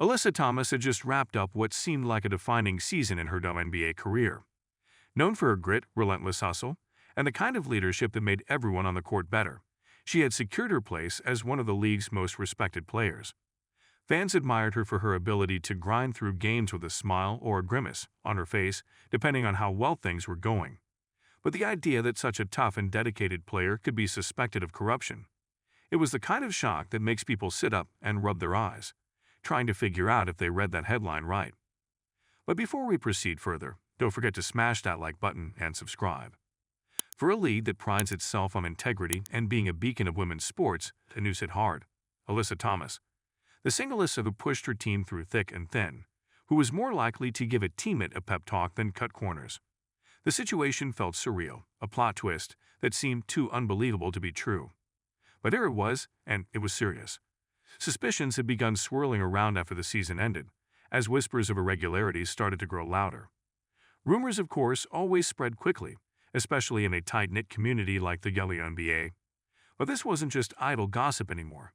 Alyssa Thomas had just wrapped up what seemed like a defining season in her WNBA career. Known for her grit, relentless hustle, and the kind of leadership that made everyone on the court better, she had secured her place as one of the league's most respected players. Fans admired her for her ability to grind through games with a smile or a grimace on her face, depending on how well things were going. But the idea that such a tough and dedicated player could be suspected of corruption, it was the kind of shock that makes people sit up and rub their eyes, trying to figure out if they read that headline right. But before we proceed further, don't forget to smash that like button and subscribe. For a league that prides itself on integrity and being a beacon of women's sports, the news hit hard. Alyssa Thomas, the single Alyssa who pushed her team through thick and thin, who was more likely to give a teammate a pep talk than cut corners. The situation felt surreal, a plot twist that seemed too unbelievable to be true. But there it was, and it was serious. Suspicions had begun swirling around after the season ended, as whispers of irregularities started to grow louder. Rumors, of course, always spread quickly, especially in a tight-knit community like the WNBA. But this wasn't just idle gossip anymore.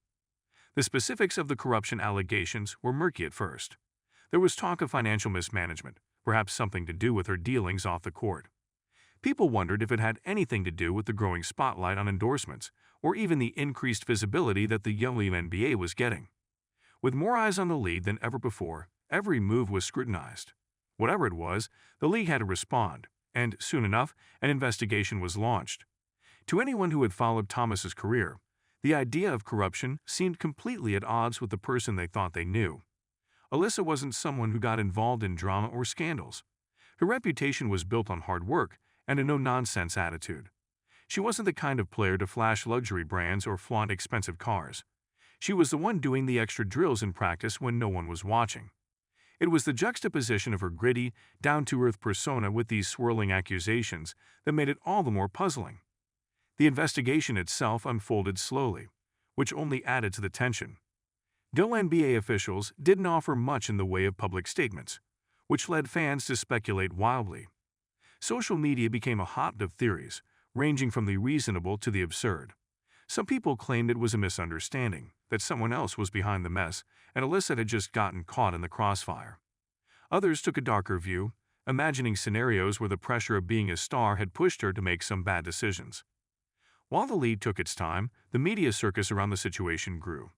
The specifics of the corruption allegations were murky at first. There was talk of financial mismanagement, perhaps something to do with her dealings off the court. People wondered if it had anything to do with the growing spotlight on endorsements, or even the increased visibility that the WNBA was getting. With more eyes on the league than ever before, every move was scrutinized. Whatever it was, the league had to respond, and soon enough, an investigation was launched. To anyone who had followed Thomas's career, the idea of corruption seemed completely at odds with the person they thought they knew. Alyssa wasn't someone who got involved in drama or scandals. Her reputation was built on hard work and a no-nonsense attitude. She wasn't the kind of player to flash luxury brands or flaunt expensive cars. She was the one doing the extra drills in practice when no one was watching. It was the juxtaposition of her gritty, down-to-earth persona with these swirling accusations that made it all the more puzzling. The investigation itself unfolded slowly, which only added to the tension. WNBA officials didn't offer much in the way of public statements, which led fans to speculate wildly. Social media became a hotbed of theories, ranging from the reasonable to the absurd. Some people claimed it was a misunderstanding, that someone else was behind the mess, and Alyssa had just gotten caught in the crossfire. Others took a darker view, imagining scenarios where the pressure of being a star had pushed her to make some bad decisions. While the league took its time, the media circus around the situation grew.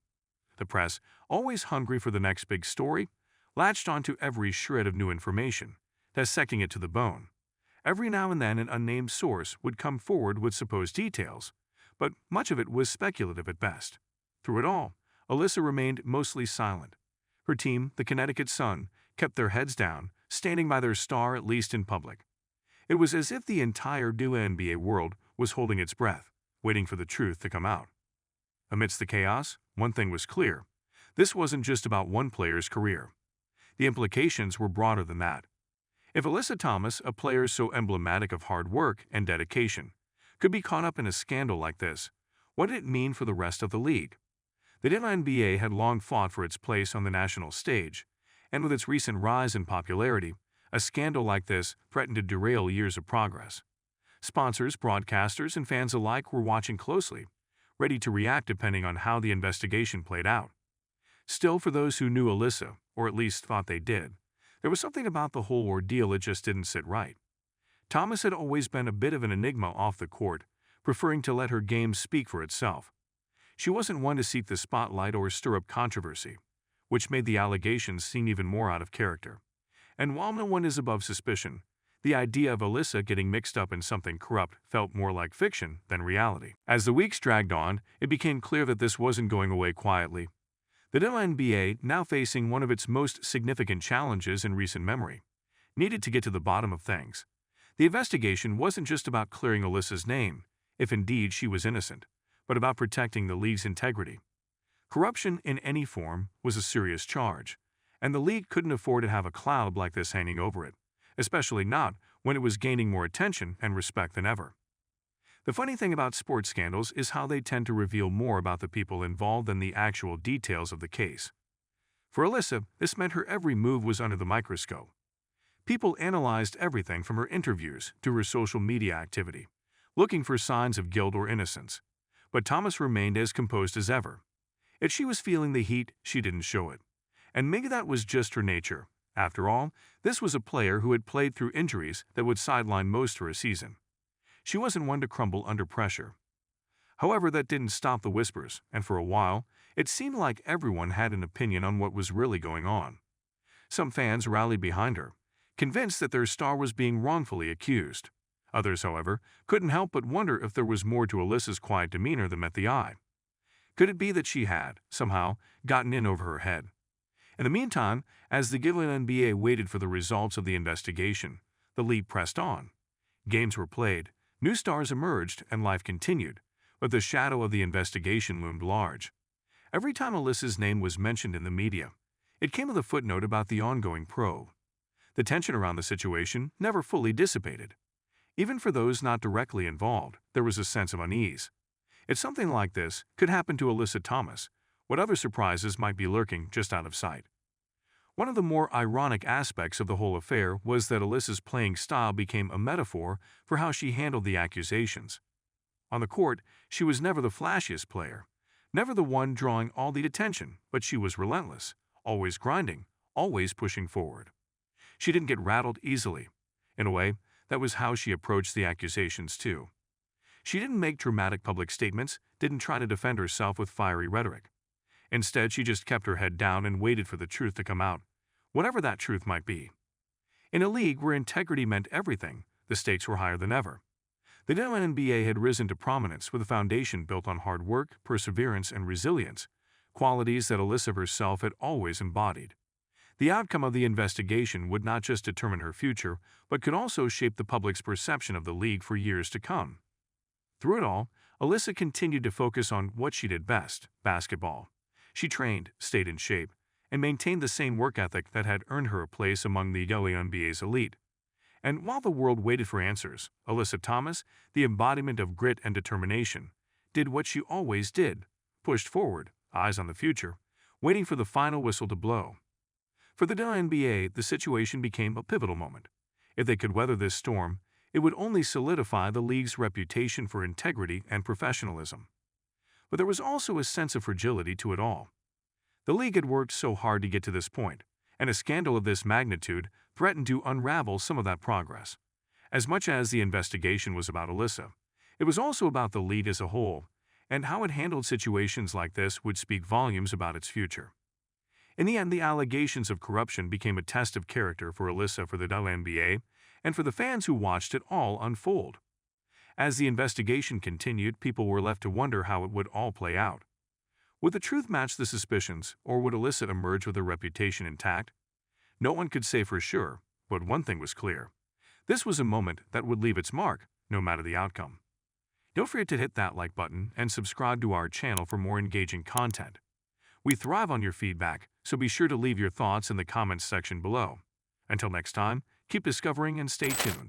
The press, always hungry for the next big story, latched onto every shred of new information, dissecting it to the bone. Every now and then an unnamed source would come forward with supposed details, but much of it was speculative at best. Through it all, Alyssa remained mostly silent. Her team, the Connecticut Sun, kept their heads down, standing by their star at least in public. It was as if the entire WNBA world was holding its breath, waiting for the truth to come out. Amidst the chaos, one thing was clear. This wasn't just about one player's career. The implications were broader than that. If Alyssa Thomas, a player so emblematic of hard work and dedication, could be caught up in a scandal like this, what did it mean for the rest of the league? The WNBA had long fought for its place on the national stage, and with its recent rise in popularity, a scandal like this threatened to derail years of progress. Sponsors, broadcasters, and fans alike were watching closely, ready to react depending on how the investigation played out. Still, for those who knew Alyssa, or at least thought they did, there was something about the whole ordeal that just didn't sit right. Thomas had always been a bit of an enigma off the court, preferring to let her game speak for itself. She wasn't one to seek the spotlight or stir up controversy, which made the allegations seem even more out of character. And while no one is above suspicion, the idea of Alyssa getting mixed up in something corrupt felt more like fiction than reality. As the weeks dragged on, it became clear that this wasn't going away quietly. The WNBA, now facing one of its most significant challenges in recent memory, needed to get to the bottom of things. The investigation wasn't just about clearing Alyssa's name, if indeed she was innocent, but about protecting the league's integrity. Corruption in any form was a serious charge, and the league couldn't afford to have a cloud like this hanging over it, especially not when it was gaining more attention and respect than ever. The funny thing about sports scandals is how they tend to reveal more about the people involved than the actual details of the case. For Alyssa, this meant her every move was under the microscope. People analyzed everything from her interviews to her social media activity, looking for signs of guilt or innocence. But Thomas remained as composed as ever. If she was feeling the heat, she didn't show it. And maybe that was just her nature. After all, this was a player who had played through injuries that would sideline most for a season. She wasn't one to crumble under pressure. However, that didn't stop the whispers, and for a while, it seemed like everyone had an opinion on what was really going on. Some fans rallied behind her, convinced that their star was being wrongfully accused. Others, however, couldn't help but wonder if there was more to Alyssa's quiet demeanor than met the eye. Could it be that she had, somehow, gotten in over her head? In the meantime, as the WNBA waited for the results of the investigation, the league pressed on. Games were played, new stars emerged, and life continued, but the shadow of the investigation loomed large. Every time Alyssa's name was mentioned in the media, it came with a footnote about the ongoing probe. The tension around the situation never fully dissipated. Even for those not directly involved, there was a sense of unease. If something like this could happen to Alyssa Thomas, what other surprises might be lurking just out of sight? One of the more ironic aspects of the whole affair was that Alyssa's playing style became a metaphor for how she handled the accusations. On the court, she was never the flashiest player, never the one drawing all the attention, but she was relentless, always grinding, always pushing forward. She didn't get rattled easily. In a way, that was how she approached the accusations too. She didn't make dramatic public statements, didn't try to defend herself with fiery rhetoric. Instead, she just kept her head down and waited for the truth to come out, whatever that truth might be. In a league where integrity meant everything, the stakes were higher than ever. The WNBA had risen to prominence with a foundation built on hard work, perseverance, and resilience, qualities that Alyssa herself had always embodied. The outcome of the investigation would not just determine her future, but could also shape the public's perception of the league for years to come. Through it all, Alyssa continued to focus on what she did best, basketball. She trained, stayed in shape, and maintained the same work ethic that had earned her a place among the WNBA's elite. And while the world waited for answers, Alyssa Thomas, the embodiment of grit and determination, did what she always did, pushed forward, eyes on the future, waiting for the final whistle to blow. For the WNBA, the situation became a pivotal moment. If they could weather this storm, it would only solidify the league's reputation for integrity and professionalism. But there was also a sense of fragility to it all. The league had worked so hard to get to this point, and a scandal of this magnitude threatened to unravel some of that progress. As much as the investigation was about Alyssa, it was also about the league as a whole, and how it handled situations like this would speak volumes about its future. In the end, the allegations of corruption became a test of character for Alyssa, for the WNBA, and for the fans who watched it all unfold. As the investigation continued, people were left to wonder how it would all play out. Would the truth match the suspicions, or would Alyssa emerge with her reputation intact? No one could say for sure, but one thing was clear. This was a moment that would leave its mark, no matter the outcome. Don't forget to hit that like button and subscribe to our channel for more engaging content. We thrive on your feedback, so be sure to leave your thoughts in the comments section below. Until next time, keep discovering and stay tuned.